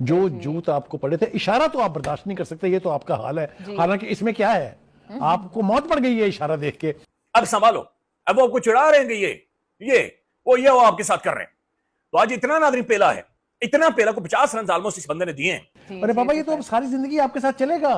जो जूत आपको पड़े थे, इशारा तो आप बर्दाश्त नहीं कर सकते, ये तो आपका हाल है। हालांकि इसमें क्या है, आपको मौत पड़ गई है इशारा देख के। अब संभालो, अब वो आपको चिढ़ा रहे हैं कि ये वो आपके साथ कर रहे हैं। तो आज इतना नादरीन पेला है, इतना पेला को 50 रन ऑलमोस्ट इस बंदे ने दिए हैं। अरे बाबा, ये तो अब सारी जिंदगी आपके साथ चलेगा।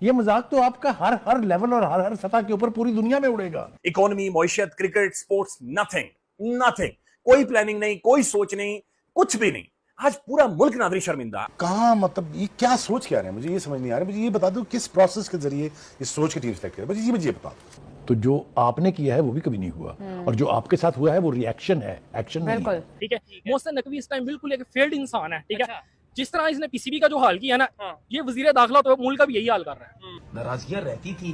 ये मजाक तो आपका हर लेवल और हर सतह के ऊपर पूरी दुनिया में उड़ेगा। इकोनॉमी, मईशत, क्रिकेट, स्पोर्ट्स, नथिंग, कोई प्लानिंग नहीं, कोई सोच नहीं, कुछ भी नहीं। आज पूरा मुल्क नादरी शर्मिंदा। कहाँ, मतलब ये क्या सोच क्या रहे हैं, मुझे ये समझ नहीं आ रहा। मुझे ये बता दो किस प्रोसेस के जरिए इस सोच की टीम सेलेक्ट करे, मुझे ये बता दो। तो जो आपने किया है वो भी कभी नहीं हुआ, और जो आपके साथ हुआ है वो रिएक्शन है, एक्शन नहीं है। ठीक है। मोहसिन नकवी इस टाइम बिल्कुल एक फेल्ड इंसान है। ठीक है। जिस तरह इसने पीसीबी का जो हाल किया ना, ये वजीर दाखिला तो मुल्क का भी यही हाल कर रहा है। नाराजगियां रहती थी,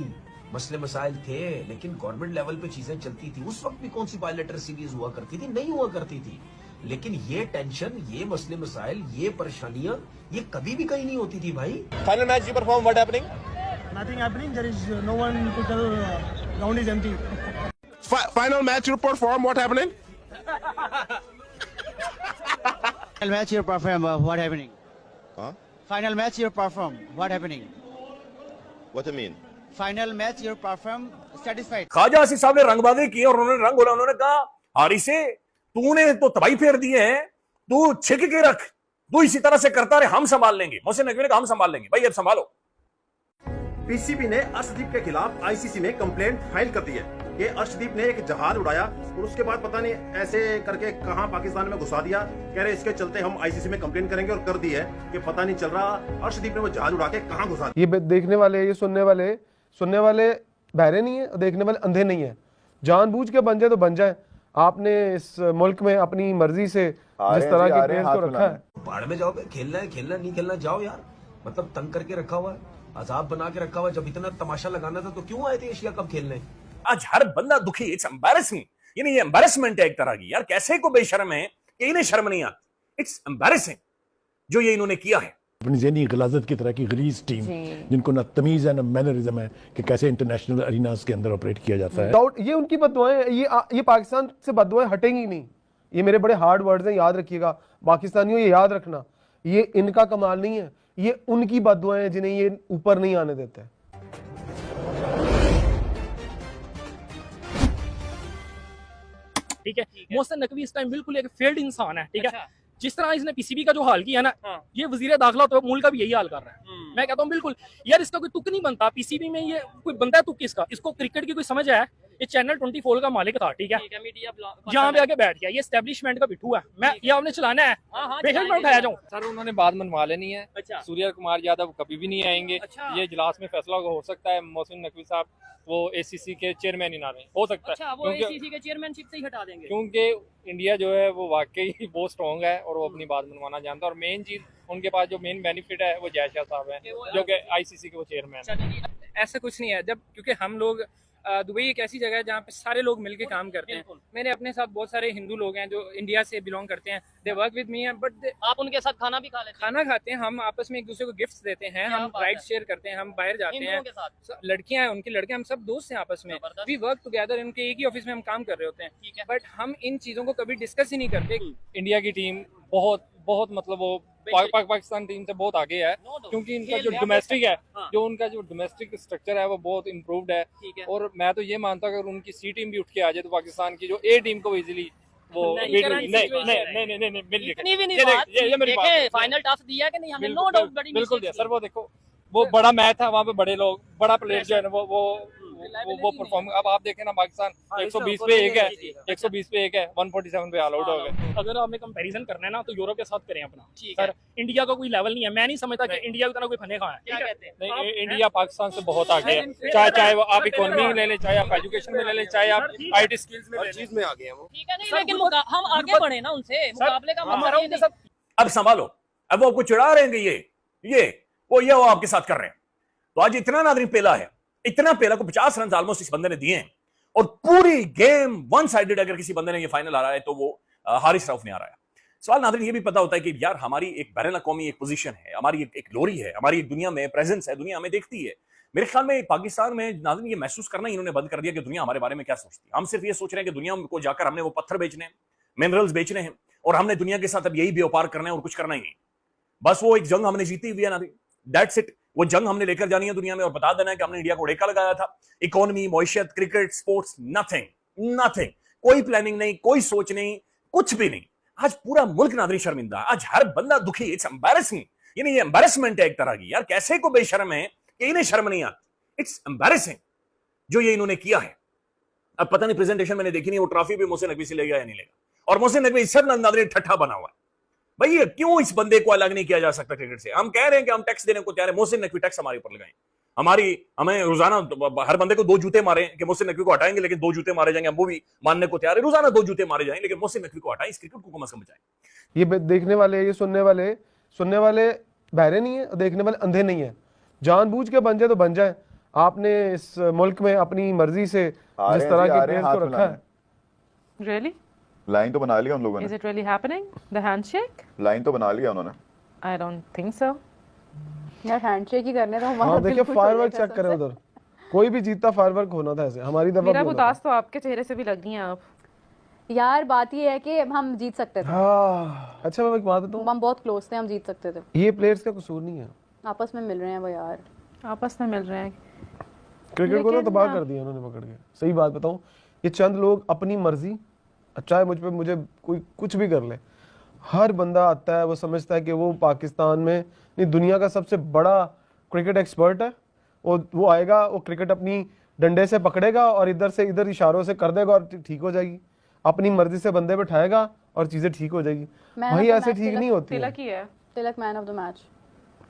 मसले मसाइल थे, लेकिन गवर्नमेंट लेवल पे चीजें चलती थी। उस वक्त भी कौन सी बायलैटरल सीरीज हुआ करती थी? नहीं हुआ करती थी। लेकिन ये टेंशन, ये मसले मसाइल, ये परेशानियां, ये कभी भी कहीं नहीं होती थी भाई। Final match you perform, what happening? Nothing happening. There is no one to tell. Ground is empty. Final match you perform, what happening? Final match you perform, what happening? Huh? Final match you perform, what happening? What do you mean? Final match you perform, satisfied. Khawaja Asif साहब ने रंगबाजी की और उन्होंने रंग बोला। उन्होंने कहा, हारी से तूने तो तबाही फेर दी है, तू छिक के रख, तू इसी तरह से करता रहे, हम संभाल लेंगे। मोहसिन नकवी ने कहा, हम संभाल लेंगे। भाई अब संभालो। पीसीबी ने अर्शदीप के खिलाफ आईसीसी में कंप्लेंट फाइल कर दी है कि अर्शदीप ने एक जहाज उड़ाया और उसके बाद पता नहीं ऐसे करके कहां पाकिस्तान में घुसा दिया। कह रहे इसके चलते हम आईसीसी में कंप्लेंट करेंगे, और कर दी है कि पता नहीं चल रहा अर्शदीप ने वो जहाज उड़ा के कहां घुसा दिया। ये देखने वाले, ये सुनने वाले बहरे नहीं है, देखने वाले अंधे नहीं है। जानबूझ के बन जाए तो बन जाए। आपने इस मुल्क में अपनी मर्जी से जिस तरह के प्लेयर्स को रखा है, पहाड़ में जाओ, खेलना है खेलना, नहीं खेलना जाओ यार। मतलब तंग करके रखा हुआ है, अजाब बना के रखा हुआ है। जब इतना तमाशा लगाना था तो क्यों आए थे एशिया कप खेलने? आज हर बंदा दुखी, इट्स एम्बैरेसिंग। यानी ये एम्बैरेसमेंट है एक तरह की। यार कैसे को बेशर्म है कि इन्हें शर्म नहीं आती। इट्स एम्बैरेसिंग जो ये इन्होंने किया है। अपनी ज़हनी गलाजत की तरह की गलीज टीम, जिनको ना तमीज़ है ना मैनरिज्म है कि कैसे इंटरनेशनल अरीनास के अंदर ऑपरेट किया जाता है। डाउट ये उनकी बददुआएं, ये पाकिस्तान से बददुआएं हटेंगी नहीं। ये मेरे बड़े हार्ड वर्ड्स हैं, याद रखिएगा पाकिस्तानियों, ये याद रखना। ये इनका कमाल नहीं है, ये उनकी बददुआएं हैं जिन्हें ये ऊपर नहीं आने देते। ठीक है। मोहसिन नकवी इस टाइम बिल्कुल एक फेल्ड इंसान है। ठीक है। जिस तरह इसने पीसीबी का जो हाल किया ना, ये वजीर दाखिला तो मुल्क का भी यही हाल कर रहा है। मैं कहता हूँ बिल्कुल यार, इसका कोई तुक नहीं बनता। पीसीबी में ये कोई बनता है तुक इसका? इसको क्रिकेट की कोई समझ है? ये चैनल 24 का मालिक था। ठीक है। यहाँ पे आके बैठ गया, ये एस्टेब्लिशमेंट का बिठू है। मैं ये आपने चलाना है, बेशक मैं उठाया जाऊँ। सर उन्होंने बात मनवा लेनी है। अच्छा। सूर्य कुमार यादव कभी भी नहीं आएंगे। अच्छा। ये इजलास में फैसला हो सकता है मोहसिन नकवी साहब वो एसीसी के चेयरमैन ही ना रहे, हो सकता है। अच्छा, वो एसीसी के चेयरमैनशिप से ही हटा देंगे, क्योंकि इंडिया जो है वो वाकई बहुत स्ट्रॉन्ग है और वो अपनी बात मनवाना जानता है। और मेन चीज उनके पास जो मेन बेनिफिट है वो जय शाह साहब हैं, जो कि आईसीसी के वो चेयरमैन है। ऐसा कुछ नहीं है। जब क्योंकि हम लोग दुबई एक ऐसी जगह है जहाँ पे सारे लोग मिलके काम करते हैं। मेरे अपने साथ बहुत सारे हिंदू लोग हैं जो इंडिया से बिलोंग करते हैं। They work with me, but आप उनके साथ खाना भी खा लेते हैं? खाना खाते हैं, हम आपस में एक दूसरे को गिफ्ट्स देते हैं, हम राइड शेयर करते हैं, हम बाहर जाते हैं। लड़कियां हैं, उनकी लड़कियां, हम सब दोस्त हैं आपस में। वी वर्क टुगेदर, उनके एक ही ऑफिस में हम काम कर रहे होते हैं। बट हम इन चीजों को कभी डिस्कस ही नहीं करते। इंडिया की टीम बहुत मतलब वो पाकिस्तान टीम से बहुत आगे है, क्योंकि इनका जो डोमेस्टिक है, जो उनका जो डोमेस्टिक स्ट्रक्चर है वो बहुत इम्प्रूव्ड है। और मैं तो ये मानता हूँ अगर उनकी सी टीम भी उठ के आ जाए तो पाकिस्तान की जो ए टीम को इजीली वो नहीं फाइनल टास्क दिया कि नहीं हमने? नो डाउट, बिल्कुल दिया सर। वो देखो वो बड़ा मैच था, वहाँ पे बड़े लोग, बड़ा प्लेयर जो है ना वो परफॉर्म। अब आप देखें ना पाकिस्तान 120 पे 1 है, 120 पे 1 है, 147 पे ऑल आउट हो गए। अगर आपने कंपैरिजन करना है ना तो यूरोप के साथ करें अपना। सर इंडिया का कोई लेवल नहीं है। मैं नहीं समझता कि इंडिया की तरह कोई फने खाया है। नहीं, इंडिया पाकिस्तान से बहुत आगे है। चाहे वो आप इकोनॉमी में ले लें, चाहे आप एजुकेशन में ले लें, चाहे आप आईटी स्किल्स में, हर चीज में आगे हैं वो। ठीक है, नहीं लेकिन हम आगे बढ़े ना उनसे, मुकाबले का हमारा उनके साथ। अब संभालो, अब वो आपको चिढ़ा रहे हैं कि ये वो आपके साथ कर रहे हैं। तो आज इतना नादरीन पेला है, इतना पेला को 50 रन ऑलमोस्ट इस बंदे ने दिए हैं, और पूरी गेम वन साइडेड अगर किसी बंदे ने ये फाइनल आ रहा है तो वो हारिस रऊफ ने आ रहा है। सवाल नादरीन ये भी पता होता है कि यार हमारी एक बैनुल-अक़वामी एक पोजीशन है, हमारी एक ग्लोरी है, हमारी एक दुनिया में प्रेजेंस है, दुनिया हमें देखती है। मेरे ख्याल में पाकिस्तान में नाज़रीन ये महसूस करना इन्होंने बंद कर दिया कि दुनिया हमारे बारे में क्या सोचती है। हम सिर्फ ये सोच रहे हैं कि दुनिया को जाकर हमने वो पत्थर बेचने हैं, मिनरल्स बेचने हैं, और हमने दुनिया के साथ अब यही व्यापार करना है और कुछ करना ही नहीं। बस वो एक जंग हमने जीती हुई है ना, दैट्स इट। वो जंग हमने लेकर जानी है दुनिया में और बता देना है कि हमने इंडिया को उड़ेका लगाया था। इकोनॉमी, मईशत, क्रिकेट, स्पोर्ट्स, नथिंग नथिंग, कोई प्लानिंग नहीं, कोई सोच नहीं, कुछ भी नहीं। आज पूरा मुल्क नादरी शर्मिंदा, आज हर बंदा दुखी। इट्स एम्बैरेसिंग, यानी ये एम्बैरेसमेंट है एक तरह की। यार कैसे को बेशर्म है कि इन्हें शर्म नहीं आती। इट्स एम्बैरेसिंग जो ये इन्होंने किया है। अब पता नहीं प्रेजेंटेशन मैंने देखी नहीं, वो ट्रॉफी भी मोहसिन नकवी से लेगा या नहीं लेगा। और मोहसिन नकवी सब नादरी ठट्ठा बना हुआ है। भाई ये क्यों इस बंदे को अलग नहीं किया जा सकता क्रिकेट से? हम कह रहे हैं कि हम टैक्स देने को तैयार है, मोहसिन नकवी टैक्स हमारे ऊपर लगाएं। हमें रोजाना हर बंदे को 2 जूते मारे कि मोहसिन नकवी को हटाएंगे लेकिन 2 जूते मारे जाएंगे, हम वो भी मानने को तैयार है। रोजाना 2 जूते मारे जाएंगे लेकिन मोहसिन नकवी को हटाएं, इस क्रिकेट को कम से कम बचाएं। ये देखने वाले, ये सुनने वाले बहरे नहीं है, देखने वाले अंधे नहीं है। जानबूझ के बन जाए तो बन जाए। आपने इस मुल्क में अपनी मर्जी से जिस तरह के प्लेयर्स को रखा है। Really? लाइन तो बना लिया उन लोगों Is it really happening? The handshake? Line तो बना लिया उन्होंने। I don't think so. यार हैंडशेक ही करने तो हमारा हाँ देखिए, फायरवर्क चेक करें उधर, कोई भी जीतता फायरवर्क होना था ऐसे। हमारी दफा मेरा उदास तो आपके चेहरे से भी लग रही हैं आप। यार बात ये है कि हम जीत सकते थे। हाँ अच्छा, मैं एक बात बताऊं, हम बहुत क्लोज थे, हम जीत सकते थे। ये प्लेयर्स का कसूर नहीं है, आपस में मिल रहे हैं वो यार, आपस में मिल रहे हैं। क्रिकेट को तो तबाह कर दिया उन्होंने पकड़ के। सही बात बताऊं, ये चंद लोग अपनी मर्जी, चाहे मुझे कोई कुछ भी कर ले, हर बंदा आता है वो समझता है कि वो पाकिस्तान में नहीं दुनिया का सबसे बड़ा क्रिकेट एक्सपर्ट है। वो आएगा, वो क्रिकेट अपनी डंडे से पकड़ेगा और इधर से इधर इशारों से कर देगा और ठीक हो जाएगी। अपनी मर्जी से बंदे बैठाएगा और चीजें ठीक हो जाएगी। भाई ऐसे ठीक नहीं होती है। तिलक ही है, तिलक मैन ऑफ द मैच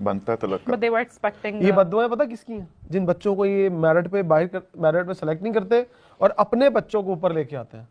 बनता है तिलक का। But they were expecting ये बद्दुआएं पता किसकी हैं? जिन बच्चों को ये मेरिट पे सेलेक्ट नहीं करते और अपने बच्चों को ऊपर लेके आते हैं।